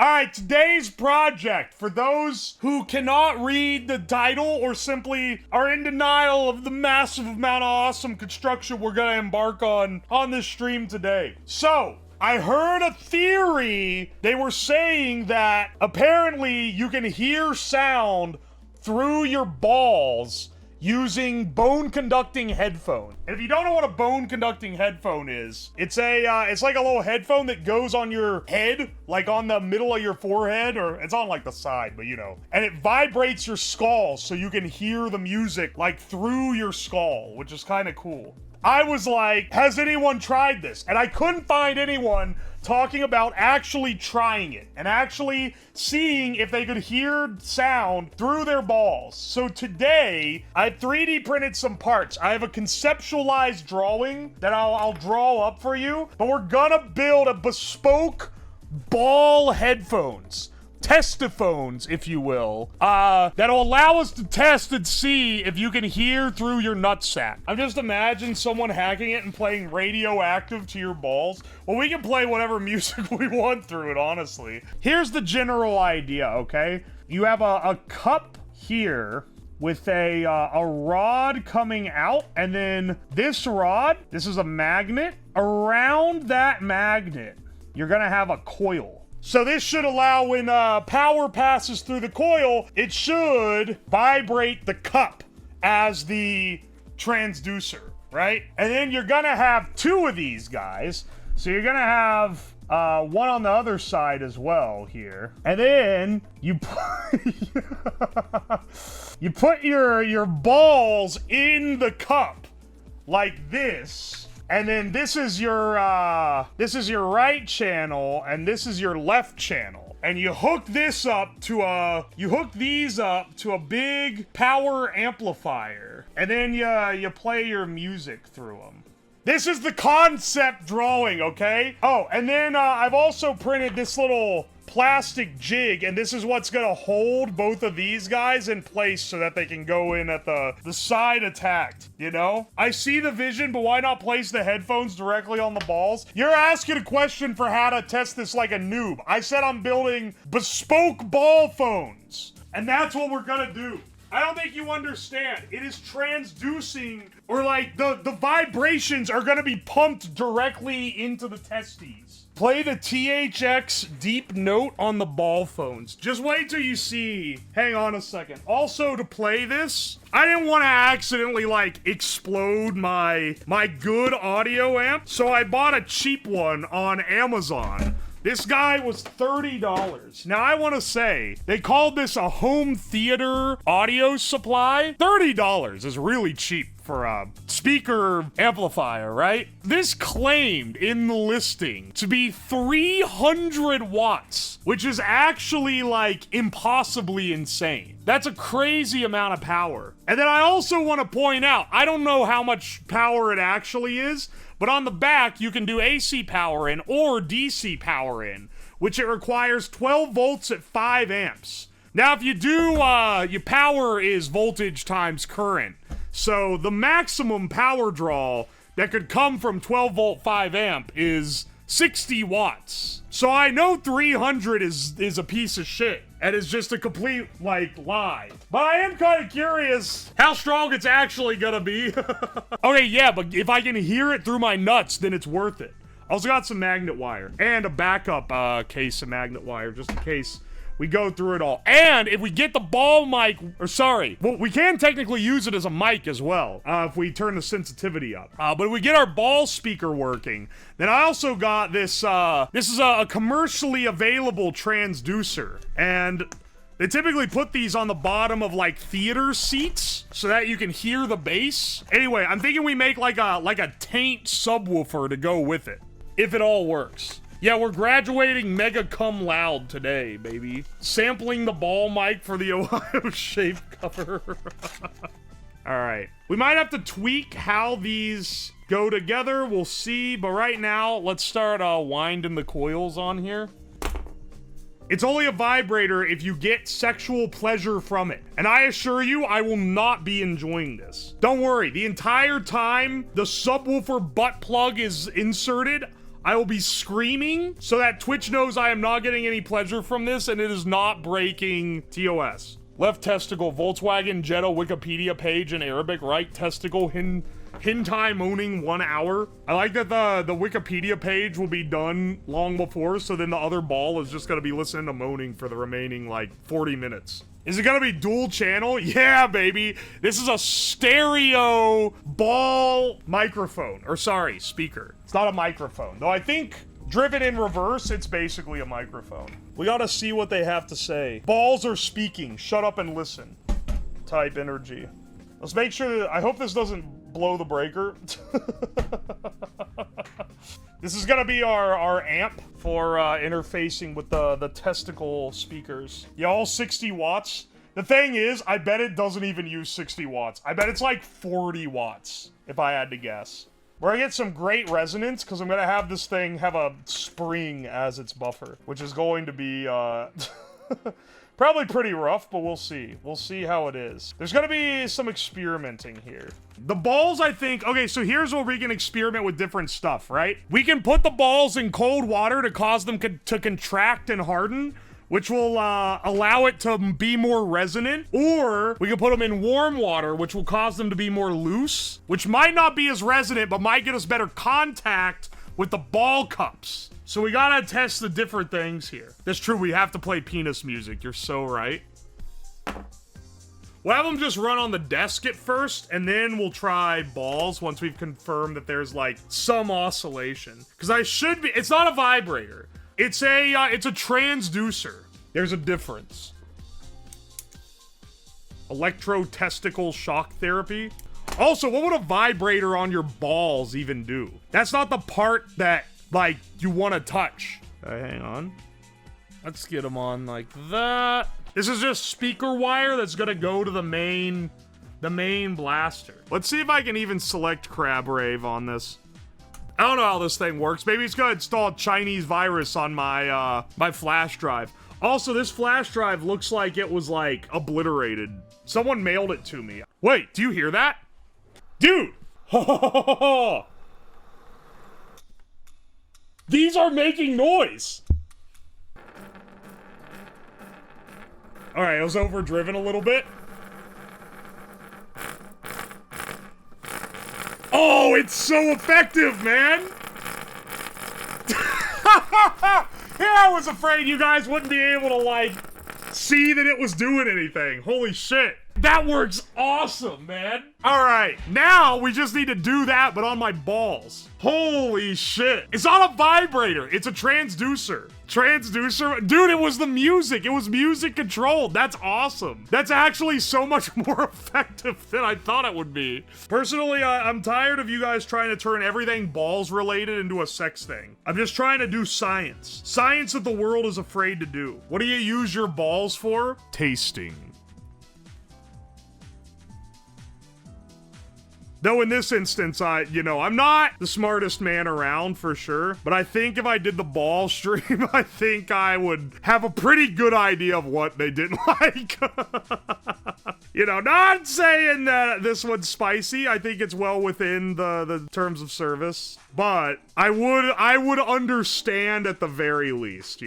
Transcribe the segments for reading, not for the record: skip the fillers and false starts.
All right, today's project, for those who cannot read the title or simply are in denial of the massive amount of awesome construction we're gonna embark on this stream today. So, I heard a theory. They were saying that apparently you can hear sound through your balls using bone-conducting headphone. And if you don't know what a bone-conducting headphone is, it's like a little headphone that goes on your head, like on the middle of your forehead, or it's on like the side, but you know. And it vibrates your skull so you can hear the music like through your skull, which is kind of cool. I was like, has anyone tried this? And I couldn't find anyone talking about actually trying it and actually seeing if they could hear sound through their balls. So today, I 3D printed some parts. I have a conceptualized drawing that I'll draw up for you, but we're gonna build a bespoke ball headphones. Testophones, if you will, that'll allow us to test and see if you can hear through your nutsack. I'm just imagining someone hacking it and playing Radioactive to your balls. Well, we can play whatever music we want through it, honestly. Here's the general idea, okay? You have a cup here with a rod coming out, and then this rod, this is a magnet. Around that magnet, you're gonna have a coil. So this should allow when power passes through the coil, it should vibrate the cup as the transducer, right? And then you're gonna have two of these guys. So you're gonna have one on the other side as well here. And then you you put your balls in the cup like this. And then this is your right channel, and this is your left channel. And you hook these up to a big power amplifier. And then you play your music through them. This is the concept drawing, okay? Oh, and then I've also printed this little plastic jig, and this is what's gonna hold both of these guys in place so that they can go in at the side attacked, you know? I see the vision, but why not place the headphones directly on the balls? You're asking a question for how to test this like a noob. I said I'm building bespoke ball phones, and that's what we're gonna do. I don't think you understand. It is transducing, or like the vibrations are gonna be pumped directly into the testes. Play the THX deep note on the ball phones. Just wait till you see. Hang on a second. Also, to play this, I didn't want to accidentally like explode my good audio amp, so I bought a cheap one on Amazon. This guy was $30. Now, I want to say, they called this a home theater audio supply. $30 is really cheap for a speaker amplifier, right? This claimed in the listing to be 300 watts, which is actually like impossibly insane. That's a crazy amount of power. And then I also want to point out, I don't know how much power it actually is, but on the back, you can do AC power in or DC power in, which it requires 12 volts at 5 amps. Now, if you do, your power is voltage times current. So the maximum power draw that could come from 12 volt 5 amp is 60 watts. So I know 300 is a piece of shit and is just a complete, like, lie. But I am kind of curious how strong it's actually gonna be. Okay, yeah, but if I can hear it through my nuts, then it's worth it. I also got some magnet wire and a backup case of magnet wire just in case we go through it all. And if we get the ball mic, or sorry, well, we can technically use it as a mic as well, if we turn the sensitivity up. But if we get our ball speaker working, then I also got this, this is a commercially available transducer. And they typically put these on the bottom of like theater seats so that you can hear the bass. Anyway, I'm thinking we make like a taint subwoofer to go with it, if it all works. Yeah, we're graduating mega cum loud today, baby. Sampling the ball mic for the Ohio Shave cover. All right. We might have to tweak how these go together. We'll see. But right now, let's start winding the coils on here. It's only a vibrator if you get sexual pleasure from it. And I assure you, I will not be enjoying this. Don't worry. The entire time the subwoofer butt plug is inserted, I will be screaming so that Twitch knows I am not getting any pleasure from this and it is not breaking TOS. Left testicle, Volkswagen Jetta Wikipedia page in Arabic. Right testicle, hentai moaning 1 hour. I like that the Wikipedia page will be done long before, so then the other ball is just gonna be listening to moaning for the remaining, like, 40 minutes. Is it gonna be dual channel? Yeah, baby. This is a stereo ball microphone. Or sorry, speaker. It's not a microphone. Though I think driven in reverse, it's basically a microphone. We gotta see what they have to say. Balls are speaking. Shut up and listen. Type energy. Let's make sure that, I hope this doesn't blow the breaker. This is gonna be our amp for interfacing with the testicle speakers. Yeah, all 60 watts. The thing is, I bet it doesn't even use 60 watts. I bet it's like 40 watts, if I had to guess. We're gonna get some great resonance, because I'm gonna have this thing have a spring as its buffer, which is going to be, probably pretty rough, but we'll see. We'll see how it is. There's gonna be some experimenting here. The balls, I think... Okay, so here's where we can experiment with different stuff, right? We can put the balls in cold water to cause them to contract and harden, which will allow it to be more resonant. Or we can put them in warm water, which will cause them to be more loose, which might not be as resonant, but might get us better contact with the ball cups. So we gotta test the different things here. That's true, we have to play penis music. You're so right. We'll have them just run on the desk at first, and then we'll try balls once we've confirmed that there's, like, some oscillation. Because it's not a vibrator. It's a transducer. There's a difference. Electro-testicle shock therapy. Also, what would a vibrator on your balls even do? That's not the part that, like, you want to touch. Hang on. Let's get them on like that. This is just speaker wire that's gonna go to the main blaster. Let's see if I can even select Crab Rave on this. I don't know how this thing works. Maybe it's gonna install a Chinese virus on my my flash drive. Also, this flash drive looks like it was, like, obliterated. Someone mailed it to me. Wait, do you hear that? Dude! These are making noise! Alright, it was overdriven a little bit. Oh, it's so effective, man! Yeah, I was afraid you guys wouldn't be able to, like, see that it was doing anything. Holy shit. That works awesome, man. All right, now we just need to do that, but on my balls. Holy shit. It's not a vibrator. It's a transducer. Transducer? Dude, it was the music. It was music controlled. That's awesome. That's actually so much more effective than I thought it would be. Personally, I'm tired of you guys trying to turn everything balls related into a sex thing. I'm just trying to do science. Science that the world is afraid to do. What do you use your balls for? Tasting. Though in this instance, I'm not the smartest man around for sure, but I think if I did the ball stream, I think I would have a pretty good idea of what they didn't like. Not saying that this one's spicy. I think it's well within the terms of service, but I would understand at the very least,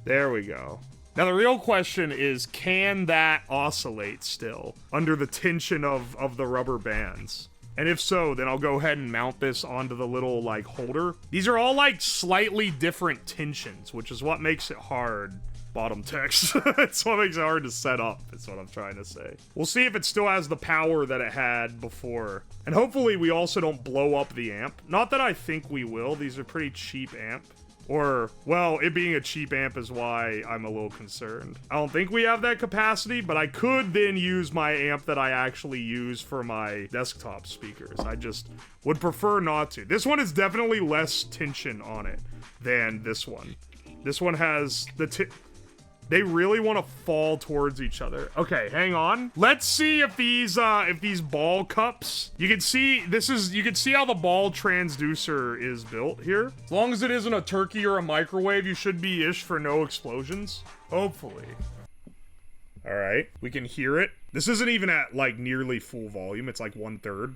There we go. Now, the real question is, can that oscillate still under the tension of the rubber bands? And if so, then I'll go ahead and mount this onto the little, like, holder. These are all, like, slightly different tensions, which is what makes it hard. Bottom text. It's what makes it hard to set up, is what I'm trying to say. We'll see if it still has the power that it had before. And hopefully we also don't blow up the amp. Not that I think we will. These are pretty cheap amp. Or, well, it being a cheap amp is why I'm a little concerned. I don't think we have that capacity, but I could then use my amp that I actually use for my desktop speakers. I just would prefer not to. This one is definitely less tension on it than this one. This one has they really want to fall towards each other. Okay, hang on. Let's see if these ball cups, you can see how the ball transducer is built here. As long as it isn't a turkey or a microwave, you should be ish for no explosions. Hopefully. All right, we can hear it. This isn't even at like nearly full volume. It's like 1/3.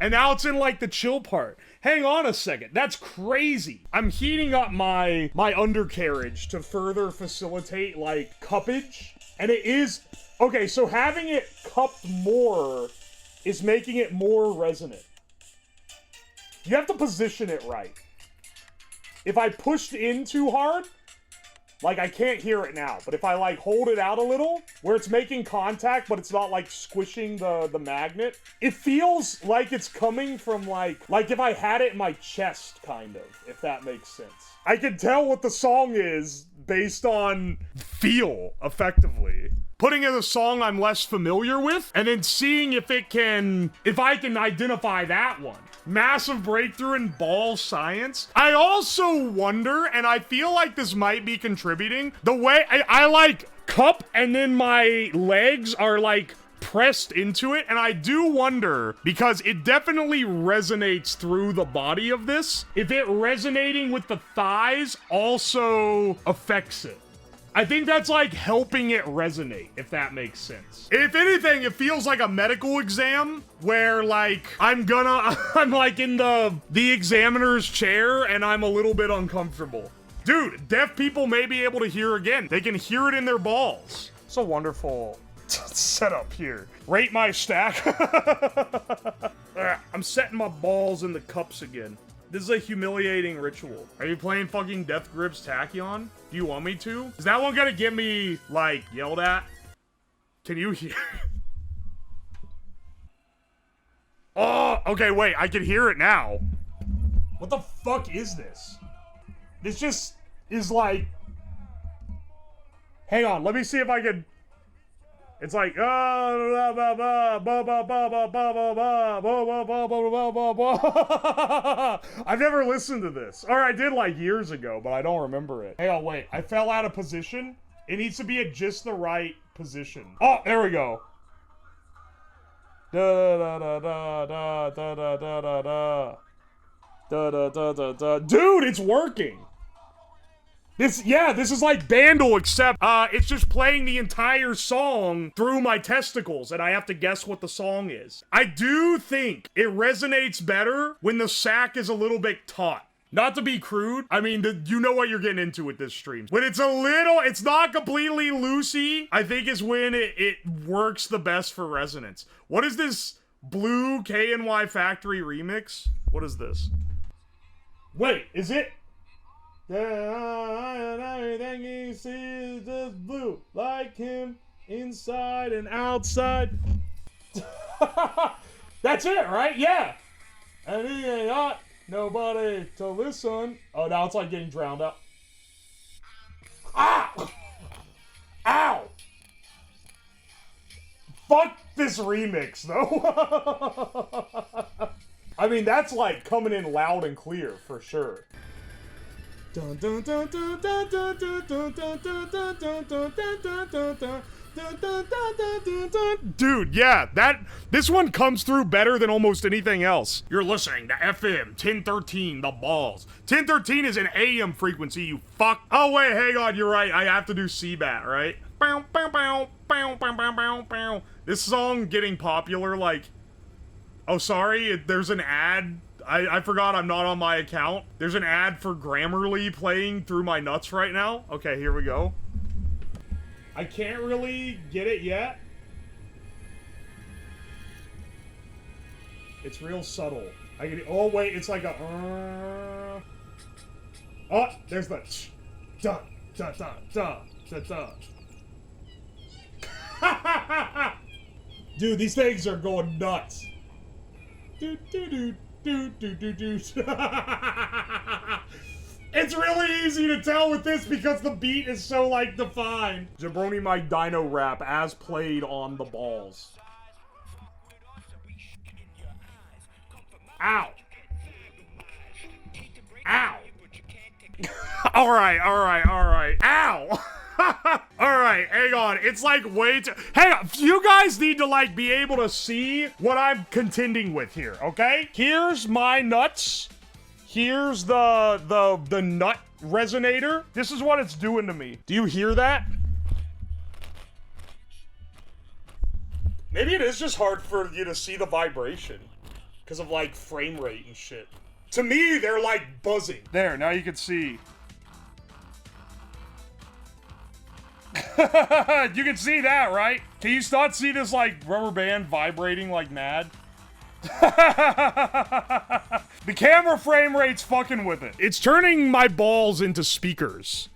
And now it's in like the chill part. Hang on a second. That's crazy. I'm heating up my undercarriage to further facilitate like cuppage. And it is... Okay, so having it cupped more is making it more resonant. You have to position it right. If I pushed in too hard, like I can't hear it now, but if I like hold it out a little, where it's making contact, but it's not like squishing the magnet, it feels like it's coming from like if I had it in my chest, kind of, if that makes sense. I can tell what the song is based on feel, effectively. Putting in a song I'm less familiar with, and then seeing if I can identify that one. Massive breakthrough in ball science. I also wonder, and I feel like this might be contributing, the way I like cup and then my legs are like pressed into it, and I do wonder, because it definitely resonates through the body of this, if it resonating with the thighs also affects it. I think that's like helping it resonate, if that makes sense. If anything, it feels like a medical exam where like I'm like in the examiner's chair and I'm a little bit uncomfortable. Dude, deaf people may be able to hear again. They can hear it in their balls. It's a wonderful setup here. Rate my stack. I'm setting my balls in the cups again. This is a humiliating ritual. Are you playing fucking Death Grips Tachyon? Do you want me to? Is that one gonna get me, like, yelled at? Can you hear? Oh, okay, wait, I can hear it now. What the fuck is this? This just is like... Hang on, let me see if I can... It's like, I've never listened to this. Or I did like years ago, but I don't remember it. Hang on, wait. I fell out of position. It needs to be at just the right position. Oh, there we go. Dude, it's working. This is like Bandle, except it's just playing the entire song through my testicles, and I have to guess what the song is. I do think it resonates better when the sack is a little bit taut. Not to be crude, I mean, you know what you're getting into with this stream. When it's it's not completely loosey, I think is when it works the best for resonance. What is this Blue KNY Factory remix? What is this? Wait, is it? Everything he sees is just blue, like him, inside and outside. That's it, right? Yeah. And he ain't got nobody to listen. Oh, now it's like getting drowned out. Ah! Ow! Fuck this remix, though. I mean, that's like coming in loud and clear, for sure. Dude, yeah, this one comes through better than almost anything else. You're listening to FM 1013, the balls. 1013 is an AM frequency, you fuck. Oh wait, hang on, you're right. I have to do CBAT, right? This song getting popular, like, oh sorry, there's an ad. I forgot I'm not on my account. There's an ad for Grammarly playing through my nuts right now. Okay, here we go. I can't really get it yet. It's real subtle. Oh wait, it's like a oh, there's the da da da da da da. Dude, these things are going nuts. Do do do. It's really easy to tell with this because the beat is so, like, defined. Jabroni My Dino Rap as played on the balls. Ow. Ow. Alright. Ow! Alright, hang on. It's like way too... Hang on. You guys need to, like, be able to see what I'm contending with here, okay? Here's my nuts. Here's the nut resonator. This is what it's doing to me. Do you hear that? Maybe it is just hard for you to see the vibration. Because of, like, frame rate and shit. To me, they're, like, buzzing. There, now you can see. You can see that, right? Can you not see this, like, rubber band vibrating like mad? The camera frame rate's fucking with it. It's turning my balls into speakers.